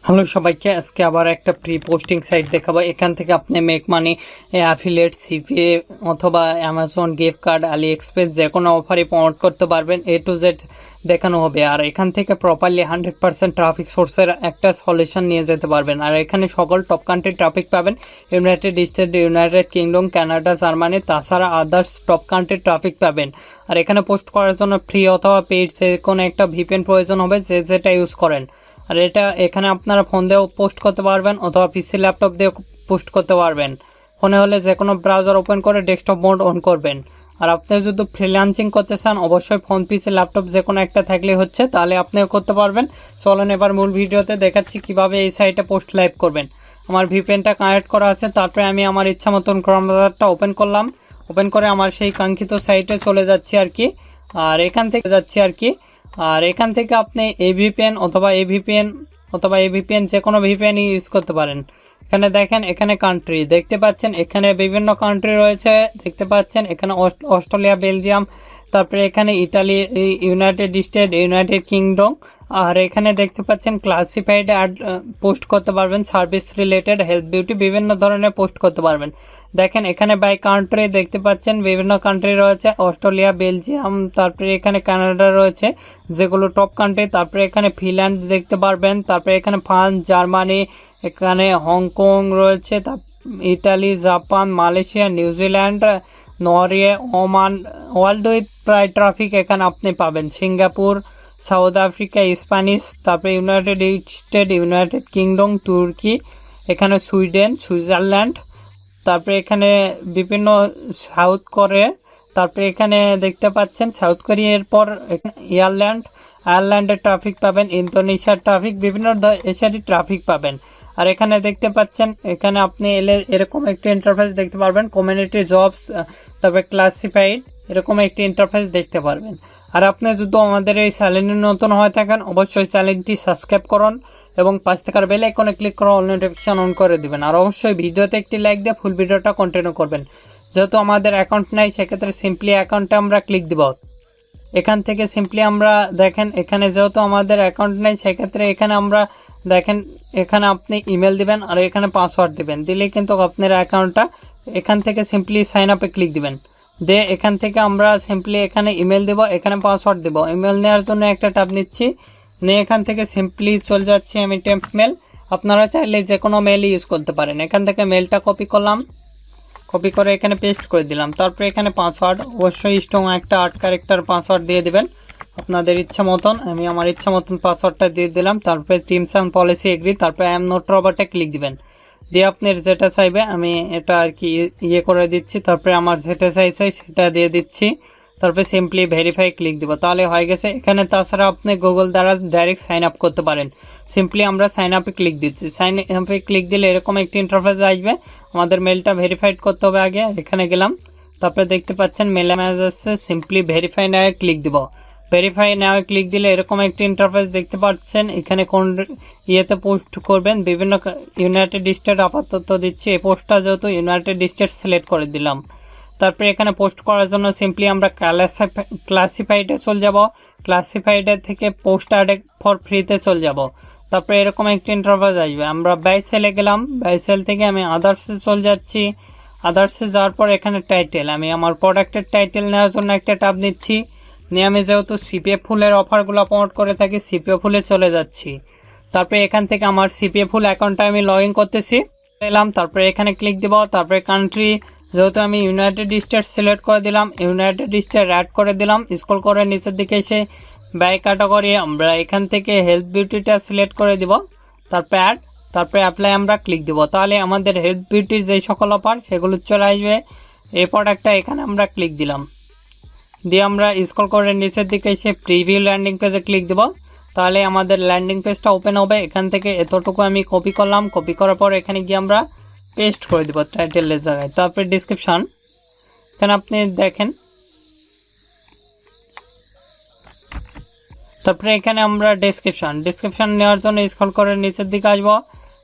Hello সবাইকে, আজকে আবার একটা প্রি পোস্টিং সাইট দেখাবো। এখান থেকে আপনি মেক মানি, অ্যাফিলিয়েট, সিপিএ অথবা অ্যামাজন গিফট কার্ড, আলি এক্সপ্রেস যে কোনো অফারে প্রমোট করতে পারবেন। এ টু জেড দেখানো হবে। আর এখান থেকে প্রপারলি 100% ট্রাফিক সোর্সের একটা সলিউশন নিয়ে যেতে পারবেন। আর এখানে সকল টপ কান্ট্রি ট্রাফিক পাবেন, United State, United kingdom, Canada, Germany, তাছাড়া আদার্স টপ কান্ট্রি ট্রাফিক পাবেন। আর এখানে পোস্ট করার জন্য ফ্রি অথবা পেইড যে কোনো একটা ভিপিএন প্রয়োজন হবে, যেটা ইউজ করেন। আর এটা এখানে আপনারা ফোন দিয়েও পোস্ট করতে পারবেন অথবা পিসি ল্যাপটপ দিয়ে পোস্ট করতে পারবেন। ফোনে হলে যে কোনো ব্রাউজার ওপেন করে ডেস্কটপ মোড অন করবেন। আর আপনি যদি ফ্রিল্যান্সিং করতে চান, অবশ্যই ফোন, পিসি, ল্যাপটপ যে কোনো একটা থাকলে হচ্ছে, তাহলে আপনিও করতে পারবেন। চলেন এবার মূল ভিডিওতে দেখাচ্ছি কিভাবে এই সাইটে পোস্ট লাইভ করবেন। আমার ভিপিএনটা কানেক্ট করা আছে, তারপরে আমি আমার ইচ্ছা মতন ক্রোম ব্রাউজারটা ওপেন করলাম। ওপেন করে আমার সেই কাঙ্ক্ষিত সাইটে চলে যাচ্ছি আর কি। আর এখান থেকে আপনি এভিপিএন অথবা এভিপিএন যে কোনো ভিপিএন ইউজ করতে পারেন। এখানে দেখেন, এখানে কান্ট্রি দেখতে পাচ্ছেন, এখানে বিভিন্ন কান্ট্রি রয়েছে দেখতে পাচ্ছেন। এখানে অস্ট্রেলিয়া, বেলজিয়াম, তারপরে এখানে Italy, United State, United Kingdom. আর এখানে দেখতে পাচ্ছেন ক্লাসিফাইড অ্যাড পোস্ট করতে পারবেন, সার্ভিস রিলেটেড, হেলথ, বিউটি, বিভিন্ন ধরনের পোস্ট করতে পারবেন। দেখেন এখানে বাই কান্ট্রি দেখতে পাচ্ছেন বিভিন্ন কান্ট্রি রয়েছে, অস্ট্রেলিয়া, বেলজিয়াম, তারপরে এখানে কানাডা রয়েছে যেগুলো টপ কান্ট্রি। তারপরে এখানে ফিনল্যান্ড দেখতে পারবেন, তারপরে এখানে ফ্রান্স, জার্মানি, এখানে হংকং রয়েছে, Italy, Japan, Malaysia, New Zealand, Norway, Oman, world with প্রায় ট্রাফিক এখানে আপনি পাবেন। সিঙ্গাপুর, সাউথ আফ্রিকা, স্প্যানিশ, তারপরে ইউনাইটেড স্টেট, ইউনাইটেড কিংডম, তুর্কি, এখানে সুইডেন, সুইজারল্যান্ড, তারপরে এখানে বিভিন্ন সাউথ কোরিয়া, তারপরে এখানে দেখতে পাচ্ছেন সাউথ কোরিয়ার পর আয়ারল্যান্ডের ট্রাফিক পাবেন, ইন্দোনেশিয়ার ট্রাফিক, বিভিন্ন দেশেরই ট্রাফিক পাবেন। আর এখানে দেখতে পাচ্ছেন, এখানে আপনি এলে এরকম একটি ইন্টারফেস দেখতে পারবেন, কমিউনিটি, জবস, তারপরে ক্লাসিফাইড, এরকম একটি ইন্টারফেস দেখতে পারবেন। আর আপনি যদি আমাদের এই চ্যানেলে নতুন হয়ে থাকেন, অবশ্যই চ্যানেলটি সাবস্ক্রাইব করুন এবং পাশ থাকার বেল আইকনে ক্লিক করে অল নোটিফিকেশন অন করে দিবেন। আর অবশ্যই ভিডিওতে একটি লাইক দিয়ে ফুল ভিডিওটা কন্টিনিউ করবেন। যেহেতু আমাদের অ্যাকাউন্ট নাই, সেক্ষেত্রে সিম্পলি অ্যাকাউন্টে আমরা ক্লিক দিব। এখান থেকে সিম্পলি আমরা দেখেন, এখানে যেহেতু আমাদের অ্যাকাউন্ট নেই, সেক্ষেত্রে এখানে আমরা দেখেন, এখানে আপনি ইমেল দিবেন আর এখানে পাসওয়ার্ড দিবেন। দিলেই কিন্তু আপনার অ্যাকাউন্টটা, এখান থেকে সিম্পলি সাইন আপে ক্লিক দিবেন। এখান থেকে আমরা সিম্পলি এখানে ইমেল দেব, এখানে পাসওয়ার্ড দেব। ইমেল নেওয়ার জন্য একটা ট্যাব নিচ্ছি, নিয়ে এখান থেকে সিম্পলি চলে যাচ্ছি আমি টেম্প মেল। আপনারা চাইলে যে কোনো মেল ইউজ করতে পারেন। এখান থেকে মেলটা কপি করলাম, কপি করে এখানে পেস্ট করে দিলাম। তারপরে এখানে পাসওয়ার্ড, অবশ্যই স্ট্রং একটা 8 ক্যারেক্টার পাসওয়ার্ড দিয়ে দিবেন আপনাদের ইচ্ছা মতন। আমি আমার ইচ্ছা মতন পাসওয়ার্ডটা দিয়ে দিলাম। তারপরে টিমস অ্যান্ড পলিসি এগ্রি, তারপরে আই এম নট রবার্টে ক্লিক দিবেন। দিয়ে আপনার যেটা চাইবে, আমি এটা আর কি ইয়ে করে দিচ্ছি। তারপরে আমার যেটা চাইছে সেটা দিয়ে দিচ্ছি। তারপরে সিম্পলি ভেরিফাই ক্লিক দিব, তাহলে হয়ে গেছে। এখানে তাছাড়া আপনি গুগল দ্বারা ডাইরেক্ট সাইন আপ করতে পারেন। সিম্পলি আমরা সাইন আপে ক্লিক দিচ্ছি। সাইন আপে ক্লিক দিলে এরকম একটি ইন্টারফেস আসবে। আমাদের মেলটা ভেরিফাইড করতে হবে আগে। এখানে গেলাম, তারপরে দেখতে পাচ্ছেন মেল মেসেজ আসছে, সিম্পলি ভেরিফাই নাও ক্লিক দিব। ভেরিফাই নাও ক্লিক দিলে এরকম একটি ইন্টারফেস দেখতে পাচ্ছেন। এখানে কোন ইয়েতে পোস্ট করবেন, বিভিন্ন ইউনাইটেড স্টেট আপাতত দিচ্ছি। এই পোস্টটা যেহেতু ইউনাইটেড স্টেট সিলেক্ট করে দিলাম। তারপরে এখানে পোস্ট করার জন্য সিম্পলি আমরা ক্লাসিফাইডে চলে যাব। ক্লাসিফাইডে থেকে পোস্ট অ্যাড ফর ফ্রিতে চলে যাব। তারপরে এরকম একটি ইন্টারফেস আসবে। আমরা বাই সেলে গেলাম, বাই সেল থেকে আমি আদার্সে চলে যাচ্ছি। আদার্সে যাওয়ার পর এখানে টাইটেল, আমি আমার প্রোডাক্টের টাইটেল নেওয়ার জন্য একটা ট্যাব নিচ্ছি। নিয়ে আমি যেহেতু সিপিএ ফুলের অফারগুলো প্রমোট করে থাকি, সিপিএ ফুলে চলে যাচ্ছি। তারপরে এখান থেকে আমার সিপিএ ফুল অ্যাকাউন্টটা আমি লগ ইন করতেছি, এলাম। তারপরে এখানে ক্লিক দিব। তারপরে কান্ট্রি, যেহেতু আমি ইউনাইটেড স্টেট সিলেক্ট করে দিলাম, ইউনাইটেড স্টেট অ্যাড করে দিলাম। স্ক্রল করে নিচের দিকে এসে বাই ক্যাটাগরি আমরা এখান থেকে হেলথ, বিউটিটা সিলেক্ট করে দিব। তারপরে অ্যাড, তারপরে অ্যাপ্লাই আমরা ক্লিক দিব। তাহলে আমাদের হেলথ, বিউটির যেই সকল অফার সেগুলো চলে আসবে। এই প্রোডাক্টটা এখানে আমরা ক্লিক দিলাম, দিয়ে আমরা স্ক্রল করে নিচের দিকে এসে প্রিভিউ ল্যান্ডিং পেজে ক্লিক দেব। তাহলে আমাদের ল্যান্ডিং পেজটা ওপেন হবে। এখান থেকে এতটুকু আমি কপি করলাম, কপি করার পর এখানে গিয়ে আমরা পেস্ট করে দেবো টাইটেলের জায়গায়। তারপরে ডিসক্রিপশান, এখানে আপনি দেখেন। তারপরে এখানে আমরা ডিসক্রিপশান নেওয়ার জন্য স্ক্রল করে নিচের দিকে আসবো।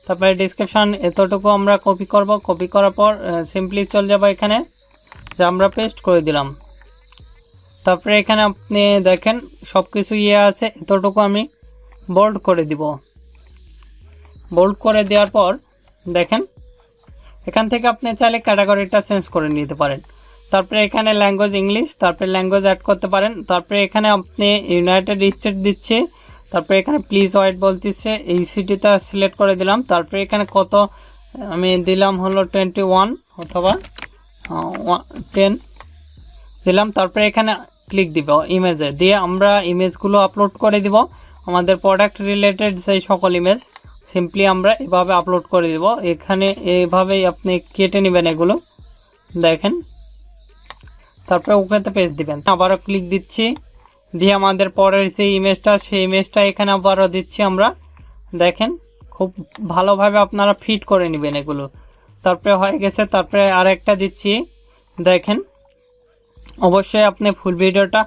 তারপরে ডিসক্রিপশান এতটুকু আমরা কপি করব। কপি করার পর সিম্পলি চলে যাবো এখানে, যে আমরা পেস্ট করে দিলাম। তারপরে এখানে আপনি দেখেন সব কিছু ইয়ে আছে, এতটুকু আমি বোল্ড করে দিব। বোল্ড করে দেওয়ার পর দেখেন এখান থেকে আপনি চাইলে ক্যাটাগরিটা চেঞ্জ করে নিতে পারেন। তারপরে এখানে ল্যাঙ্গুয়েজ ইংলিশ, তারপরে ল্যাঙ্গুয়েজ অ্যাড করতে পারেন। তারপরে এখানে আপনি ইউনাইটেড স্টেট দিচ্ছে, তারপরে এখানে প্লিজ ওয়েট বলতেছে, এই সিটিটা সিলেক্ট করে দিলাম। তারপরে এখানে কত আমি দিলাম হলো 21 অথবা 10 দিলাম। তারপরে এখানে ক্লিক দিব ইমেজে, দিয়ে আমরা ইমেজগুলো আপলোড করে দিব। আমাদের প্রোডাক্ট রিলেটেড সেই সকল ইমেজ সিম্পলি আমরা এভাবে আপলোড করে দিব। এখানে এভাবেই আপনি কেটে নেবেন এগুলো দেখেন, তারপরে ওকেতে পেজ দিবেন। আবারও ক্লিক দিচ্ছি, দিয়ে আমাদের পরের যে ইমেজটা সেই ইমেজটা এখানে আবারও দিচ্ছি আমরা দেখেন। খুব ভালোভাবে আপনারা ফিট করে নেবেন এগুলো। তারপরে হয়ে গেছে, তারপরে আরেকটা দিচ্ছি দেখেন। অবশ্যই আপনি ফুল ভিডিওটা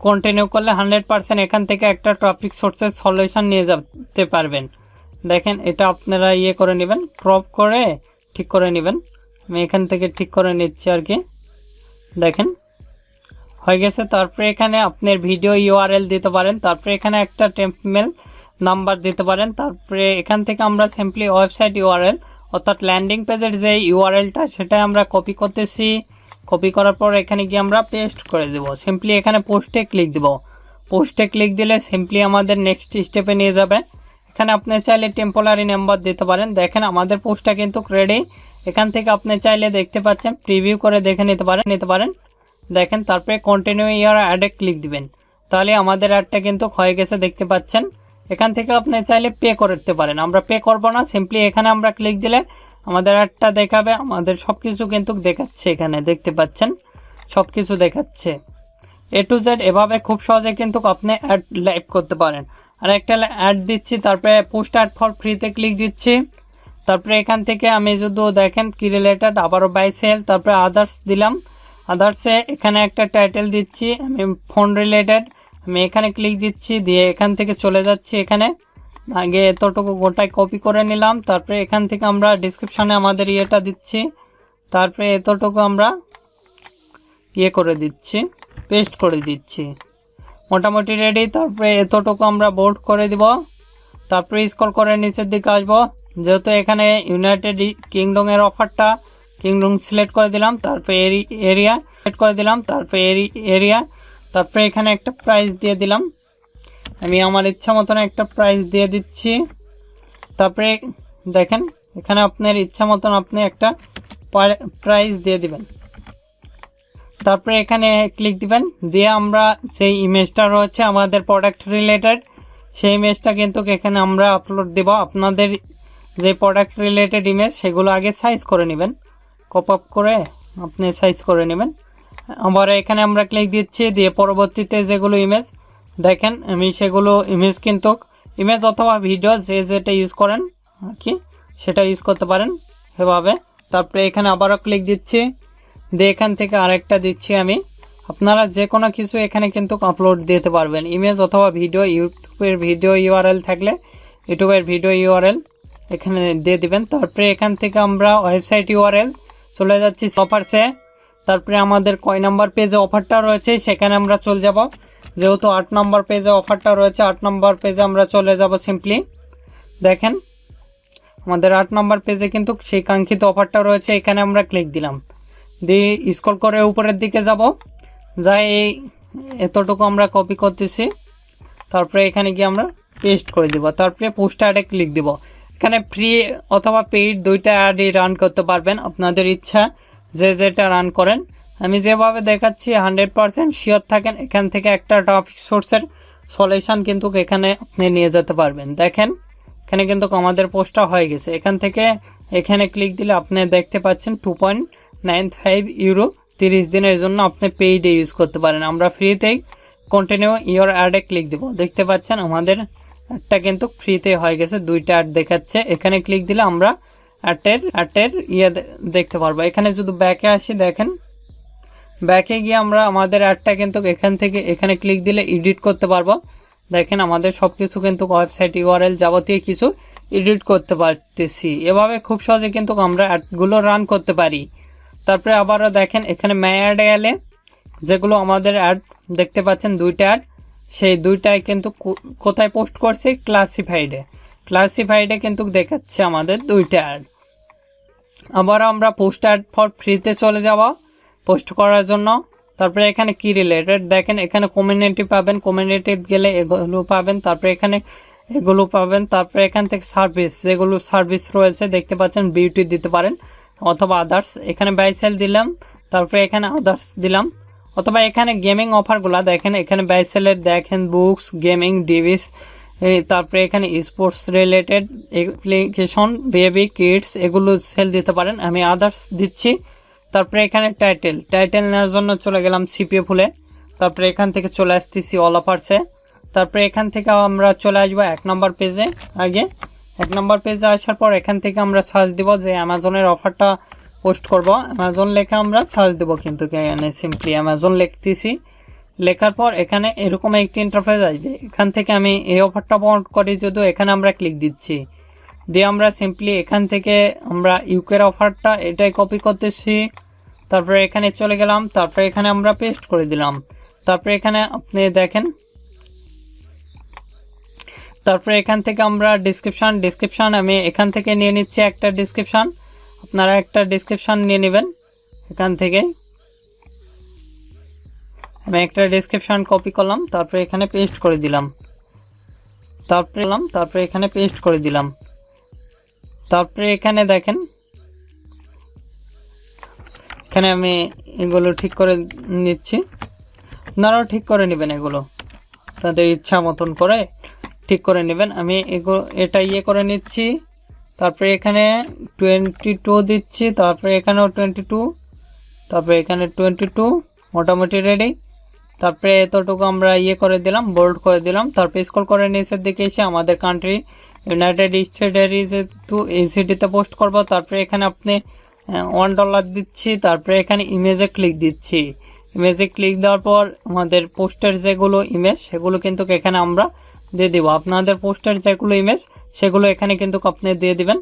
কন্টিনিউ করলে 100% এখান থেকে একটা টপিক সোর্সের সলিউশন নিয়ে যেতে পারবেন। দেখেন এটা আপনারা ইয়ে করে নেবেন, ক্রপ করে ঠিক করে নেবেন। আমি এখান থেকে ঠিক করে নিচ্ছি আর কি, দেখেন হয়ে গেছে। তারপরে এখানে আপনার ভিডিও ইউআরএল দিতে পারেন, তারপরে এখানে একটা টেম্পমেল নাম্বার দিতে পারেন। তারপরে এখান থেকে আমরা সিম্পলি ওয়েবসাইট ইউআরএল অর্থাৎ ল্যান্ডিং পেজের যে ইউআরএলটা সেটা আমরা কপি করতেছি। কপি করার পর এখানে গিয়ে আমরা পেস্ট করে দেব। সিম্পলি এখানে পোস্টে ক্লিক দিব। পোস্টে ক্লিক দিলে সিম্পলি আমাদের নেক্সট স্টেপে নিয়ে যাবে। এখানে আপনি চাইলে টেম্পোরারি নাম্বার দিতে পারেন। দেখেন আমাদের পোস্টটা কিন্তু রেডি। এখান থেকে আপনি চাইলে দেখতে পাচ্ছেন প্রিভিউ করে দেখে নিতে পারেন দেখেন। তারপরে কন্টিনিউ ইয়ার অ্যাডে ক্লিক দিবেন, তাহলে আমাদের অ্যাডটা কিন্তু হয়ে গেছে দেখতে পাচ্ছেন। এখান থেকে আপনি চাইলে পে করতে পারেন, আমরা পে করব না। সিম্পলি এখানে আমরা ক্লিক দিলে আমাদের অ্যাডটা দেখাবে। আমাদের সব কিছু কিন্তু দেখাচ্ছে, এখানে দেখতে পাচ্ছেন সব কিছু দেখাচ্ছে A to Z। এভাবে খুব সহজে কিন্তু আপনি অ্যাড লাইভ করতে পারেন। আর একটা অ্যাড দিচ্ছি, তারপরে পোস্ট অ্যাড ফর ফ্রিতে ক্লিক দিচ্ছি। তারপরে এখান থেকে আমি যদি দেখেন কি রিলেটেড, আবারও বাই সেল, তারপরে আদার্স দিলাম। আদার্সে এখানে একটা টাইটেল দিচ্ছি আমি ফোন রিলেটেড, আমি এখানে ক্লিক দিচ্ছি, দিয়ে এখান থেকে চলে যাচ্ছি। এখানে আগে এতটুকু গোটাই কপি করে নিলাম। তারপরে এখান থেকে আমরা ডিসক্রিপশানে আমাদের ইয়েটা দিচ্ছি, তারপরে এতটুকু আমরা ইয়ে করে দিচ্ছি, পেস্ট করে দিচ্ছি, মোটামুটি রেডি। তারপরে এতটুকু আমরা বোল্ড করে দিব। তারপরে স্ক্রল করে নিচের দিকে আসবো, যেহেতু এখানে ইউনাইটেড কিংডমের অফারটা কিংডম সিলেক্ট করে দিলাম। তারপরে এরিয়া সিলেক্ট করে দিলাম, তারপরে এরিয়া, তারপরে এখানে একটা প্রাইস দিয়ে দিলাম। আমি আমার ইচ্ছা মতন একটা প্রাইস দিয়ে দিচ্ছি। তারপরে দেখেন এখানে আপনার ইচ্ছা মতন আপনি একটা প্রাইস দিয়ে দিবেন। তারপরে এখানে ক্লিক দিবেন, দিয়ে আমরা সেই ইমেজটা রয়েছে আমাদের প্রোডাক্ট রিলেটেড সেই ইমেজটা কিন্তু এখানে আমরা আপলোড দেব। আপনাদের যে প্রোডাক্ট রিলেটেড ইমেজ সেগুলো আগে সাইজ করে নেবেন, কপ আপ করে আপনি সাইজ করে নেবেন। আবার এখানে আমরা ক্লিক দিচ্ছি, দিয়ে পরবর্তীতে যেগুলো ইমেজ দেখেন আমি সেগুলো ইমেজ কিন্তু ইমেজ অথবা ভিডিও যে যেটা ইউজ করেন আর কি সেটা ইউজ করতে পারেন এভাবে। তারপরে এখানে আবারও ক্লিক দিচ্ছি, দিয়ে এখান থেকে আরেকটা দিচ্ছি আমি। আপনারা যে কোনো কিছু এখানে কিন্তু আপলোড দিতে পারবেন, ইমেজ অথবা ভিডিও। ইউটিউবের ভিডিও ইউআরএল থাকলে ইউটিউবের ভিডিও ইউআরএল এখানে দিয়ে দিবেন। তারপরে এখান থেকে আমরা ওয়েবসাইট ইউআরএল চলে যাচ্ছি অফারসে। তারপরে আমাদের কয় নাম্বার পেজে অফারটা রয়েছে সেখানে আমরা চলে যাব। যেহেতু 8 নম্বর পেজে অফারটা রয়েছে, 8 নম্বর পেজে আমরা চলে যাব। সিম্পলি দেখেন আমাদের 8 নম্বর পেজে কিন্তু সেই কাঙ্ক্ষিত অফারটা রয়েছে, এখানে আমরা ক্লিক দিলাম, দিয়ে স্ক্রল করে উপরের দিকে যাব। যাই এই এতটুকু আমরা কপি করতেছি, তারপরে এখানে গিয়ে আমরা পেস্ট করে দিব। তারপরে পোস্ট অ্যাডে ক্লিক দিব। এখানে ফ্রি অথবা পেইড দুইটা অ্যাডই রান করতে পারবেন, আপনাদের ইচ্ছা যে যেটা রান করেন। আমি যেভাবে দেখাচ্ছি 100% শিওর থাকেন এখান থেকে একটা টপিক সোর্সের সলিউশন কিন্তু এখানে আপনি নিয়ে যেতে পারবেন। দেখেন এখানে কিন্তু আমাদের পোস্টটা হয়ে গেছে। এখান থেকে এখানে ক্লিক দিলে আপনি দেখতে পাচ্ছেন 2.95 ইউরো 30 দিনের জন্য আপনি পেইডে ইউজ করতে পারেন। আমরা ফ্রিতেই কন্টিনিউ ইওর অ্যাডে ক্লিক দেব। দেখতে পাচ্ছেন আমাদের অ্যাডটা কিন্তু ফ্রিতে হয়ে গেছে, দুইটা অ্যাড দেখাচ্ছে। এখানে ক্লিক দিলে আমরা অ্যাডের ইয়ে দেখতে পারবো। এখানে যদি ব্যাকে আসি, দেখেন ব্যাকে গিয়ে আমরা আমাদের অ্যাডটা কিন্তু এখান থেকে এখানে ক্লিক দিলে এডিট করতে পারবো। দেখেন আমাদের সব কিছু কিন্তু ওয়েবসাইট ইউআরএল যাবতীয় কিছু এডিট করতে পারতেছি। এভাবে খুব সহজে কিন্তু আমরা অ্যাডগুলো রান করতে পারি। তারপরে আবারও দেখেন এখানে মাই অ্যাডে গেলে যেগুলো আমাদের অ্যাড দেখতে পাচ্ছেন দুইটা অ্যাড, সেই দুইটাই কিন্তু কোথায় পোস্ট করছি, ক্লাসিফাইডে কিন্তু দেখাচ্ছে আমাদের 2টা অ্যাড। আবার আমরা পোস্ট অ্যাড ফর ফ্রিতে চলে যাব পোস্ট করার জন্য। তারপরে এখানে কি রিলেটেড দেখেন, এখানে কমিউনিটি পাবেন, কমিউনিটি গেলে এগুলো পাবেন, তারপরে এখানে এগুলো পাবেন। তারপরে এখান থেকে সার্ভিস, যেগুলো সার্ভিস রয়েছে দেখতে পাচ্ছেন, বিউটি দিতে পারেন অথবা আদার্স। এখানে বাই সেল দিলাম, তারপরে এখানে আদার্স দিলাম, অথবা এখানে গেমিং অফারগুলো দেখেন, এখানে বাই সেলের দেখেন বুকস, গেমিং, ডিভিস, তারপরে এখানে sports related application, baby, kids এগুলো সেল দিতে পারেন। আমি আদার্স দিচ্ছি। তারপরে এখানে টাইটেল নেওয়ার জন্য চলে গেলাম CPA ফুলে। তারপরে এখান থেকে চলে আসতেছি অল অফার্সে। তারপরে এখান থেকে আমরা চলে আসবো 1 নম্বর পেজে। আগে 1 নম্বর পেজে আসার পর এখান থেকে আমরা সার্চ দিব যে অ্যামাজনের অফারটা পোস্ট করব। অ্যামাজন লেখা আমরা সার্চ দেবো, কিন্তু এখানে সিম্পলি অ্যামাজন লিখতেছি। লেখার পর এখানে এরকম একটি ইন্টারফেস আসবে। এখান থেকে আমি এই অফারটা প্রমোট করি, যদিও এখানে আমরা ক্লিক দিচ্ছি, দিয়ে আমরা সিম্পলি এখান থেকে আমরা ইউকের অফারটা এটাই কপি করতেছি। তারপরে এখানে চলে গেলাম, তারপরে এখানে আমরা পেস্ট করে দিলাম। তারপরে এখানে আপনি দেখেন, তারপরে এখান থেকে আমরা ডিসক্রিপশন আমি এখান থেকে নিয়ে নিচ্ছি একটা ডিসক্রিপশন। আপনারা একটা ডিসক্রিপশন নিয়ে নেবেন এখান থেকে। আমি একটা ডিসক্রিপশন কপি করলাম, তারপরে এখানে পেস্ট করে দিলাম। তারপরে এখানে পেস্ট করে দিলাম। তারপরে এখানে দেখেন, এখানে আমি এগুলো ঠিক করে নিচ্ছি, আপনারাও ঠিক করে নেবেন, এগুলো তাদের ইচ্ছা মতন করে ঠিক করে নেবেন। আমি এটা করে নিচ্ছি। তারপরে এখানে 22 দিচ্ছি, তারপরে এখানেও 22, তারপরে এখানে 22 মোটামুটি রেডি। তারপরে এতটুকু আমরা করে দিলাম, বোল্ড করে দিলাম। তারপরে স্ক্রল করে নিচের দিকে এসে আমাদের কান্ট্রি ইউনাইটেড স্টেটস ACD-তে পোস্ট করব। তারপরে এখানে আপনি $1 দিচ্ছি। তারপরে এখানে ইমেজে ক্লিক দিচ্ছি। ইমেজে ক্লিক দেওয়ার পর আমাদের পোস্টের যেগুলো ইমেজ সেগুলো কিন্তু এখানে আমরা দিয়ে দিব। আপনাদের পোস্টের যেগুলো ইমেজ সেগুলো এখানে কিন্তু আপনি দিয়ে দিবেন।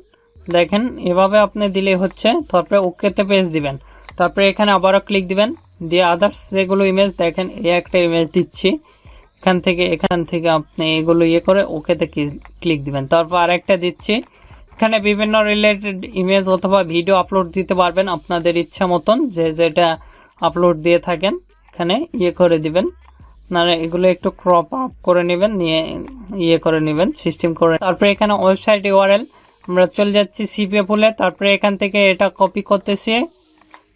দেখেন এভাবে আপনি দিলেই হচ্ছে। তারপরে ওকেতে পেজ দিবেন। তারপরে এখানে আবারও ক্লিক দিবেন, দিয়ে আদার্স যেগুলো ইমেজ দেখেন, একটা ইমেজ দিচ্ছি এখান থেকে আপনি এগুলো করে ওকেতে ক্লিক দিবেন। তারপর আরেকটা দিচ্ছি। এখানে বিভিন্ন রিলেটেড ইমেজ অথবা ভিডিও আপলোড দিতে পারবেন আপনাদের ইচ্ছা মতন, যেটা আপলোড দিয়ে থাকেন এখানে করে দিবেন। আপনারা এগুলো একটু ক্রপ আপ করে নেবেন, নিয়ে করে নেবেন সিস্টেম করে। তারপরে এখানে ওয়েবসাইট URL আমরা চলে যাচ্ছি CPA ফুলে। তারপরে এখান থেকে এটা কপি করতেছি,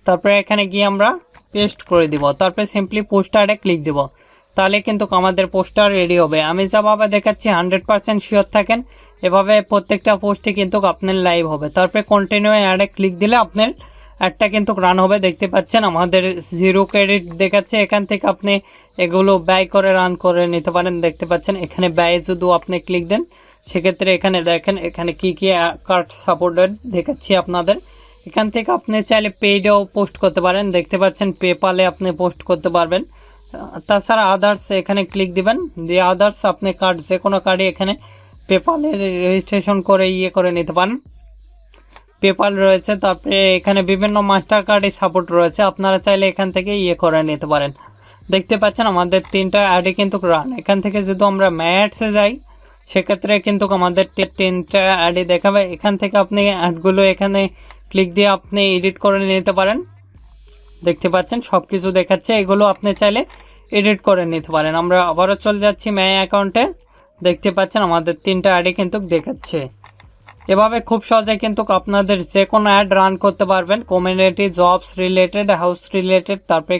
তারপরে এখানে গিয়ে আমরা পেস্ট করে দিব। তারপরে সিম্পলি পোস্টারে ক্লিক দিব, তাহলে কিন্তু আমাদের পোস্টার রেডি হবে। আমি যেভাবে দেখাচ্ছি 100% শিওর থাকেন, এভাবে প্রত্যেকটা পোস্টে কিন্তু আপনার লাইভ হবে। তারপরে কন্টিনিউ অ্যাডে ক্লিক দিলে আপনার অ্যাডটা কিন্তু রান হবে। দেখতে পাচ্ছেন আমাদের 0 ক্রেডিট দেখাচ্ছে। এখান থেকে আপনি এগুলো ব্যয় করে রান করে নিতে পারেন। দেখতে পাচ্ছেন এখানে ব্যয় যদি আপনি ক্লিক দেন, সেক্ষেত্রে এখানে দেখেন এখানে কি কার্ড সাপোর্টেড দেখাচ্ছি আপনাদের। এখান থেকে আপনি চাইলে পেইডেও পোস্ট করতে পারেন। দেখতে পাচ্ছেন পেপালে আপনি পোস্ট করতে পারবেন। তাছাড়া আদার্স এখানে ক্লিক দিবেন, যে আদার্স আপনি কার্ড যে কোনো কার্ডে এখানে পেপালে রেজিস্ট্রেশন করে করে নিতে পারেন। পেপাল রয়েছে, তারপরে এখানে বিভিন্ন মাস্টার কার্ডে সাপোর্ট রয়েছে, আপনারা চাইলে এখান থেকে করে নিতে পারেন। দেখতে পাচ্ছেন আমাদের 3টা অ্যাডে কিন্তু রান। এখান থেকে যদি আমরা ম্যাটসে যাই, সেক্ষেত্রে কিন্তু আমাদের 3টা অ্যাডে দেখাবে। এখান থেকে আপনি অ্যাডগুলো এখানে ক্লিক দিয়ে আপনি এডিট করে নিতে পারেন। দেখতে পাচ্ছেন সব কিছু দেখাচ্ছে, এগুলো আপনি চাইলে এডিট করে নিতে পারেন। আমরা আবারও চলে যাচ্ছি ম্যাই অ্যাকাউন্টে। দেখতে পাচ্ছেন আমাদের 3টা অ্যাডে কিন্তু দেখাচ্ছে। এভাবে খুব সহজে কিন্তু আপনাদের যে কোনো অ্যাড রান করতে পারবেন, community, jobs related, house related. তারপরে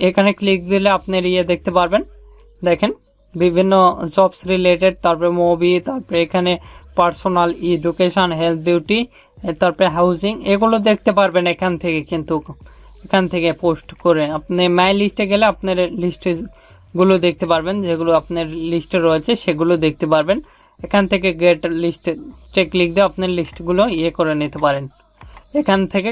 এখানে ক্লিক দিলে আপনি দেখতে পারবেন। দেখেন বিভিন্ন জবস রিলেটেড, তারপরে মুভি, তারপরে এখানে পার্সোনাল, এডুকেশন, হেলথ, বিউটি, তারপরে হাউজিং, এগুলো দেখতে পারবেন। এখান থেকে পোস্ট করে আপনি মাই লিস্টে গেলে আপনার লিস্টগুলো দেখতে পারবেন, যেগুলো আপনার লিস্টে রয়েছে সেগুলো দেখতে পারবেন। এখান থেকে গেট লিস্টে ক্লিক দিয়ে আপনার লিস্টগুলো করে নিতে পারেন। এখান থেকে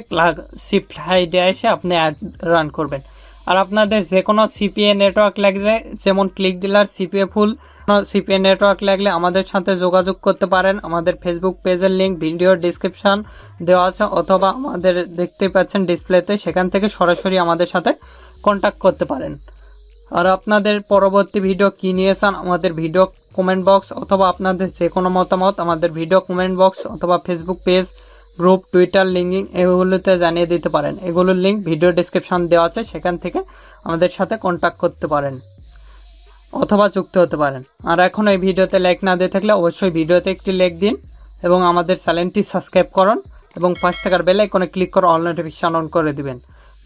শিফট হাইডে এসে আপনি অ্যাড রান করবেন। আর আপনাদের যে কোনো CPA নেটওয়ার্ক লাগলে, যেমন ক্লিক ডিলার, CPA ফুল, CPA নেটওয়ার্ক লাগলে আমাদের সাথে যোগাযোগ করতে পারেন। আমাদের ফেসবুক পেজের লিঙ্ক ভিডিও ডিসক্রিপশন দেওয়া আছে, অথবা আমাদের দেখতে পাচ্ছেন ডিসপ্লেতে, সেখান থেকে সরাসরি আমাদের সাথে কন্ট্যাক্ট করতে পারেন। আর আপনাদের পরবর্তী ভিডিও কী নিয়ে চান আমাদের ভিডিও কমেন্ট বক্স অথবা আপনাদের যে কোনো মতামত আমাদের ভিডিও কমেন্ট বক্স অথবা Facebook page, group, Twitter linking এগুলোতে জানিয়ে দিতে পারেন। এগুলোর লিঙ্ক ভিডিও ডেসক্রিপশন দেওয়া আছে, সেখান থেকে আমাদের সাথে কন্ট্যাক্ট করতে পারেন অথবা যুক্ত হতে পারেন। আর এখন এই ভিডিওতে লাইক না দিয়ে থাকলে অবশ্যই ভিডিওতে একটি লাইক দিন এবং আমাদের চ্যানেলটি সাবস্ক্রাইব করুন এবং পাশ থাকার বেল আইকনে ক্লিক করে অল নোটিফিকেশন অন করে দিবেন।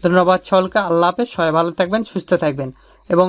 ধন্যবাদ সকলকে। আল্লাহ হাফেজ। সবাই ভালো থাকবেন, সুস্থ থাকবেন এবং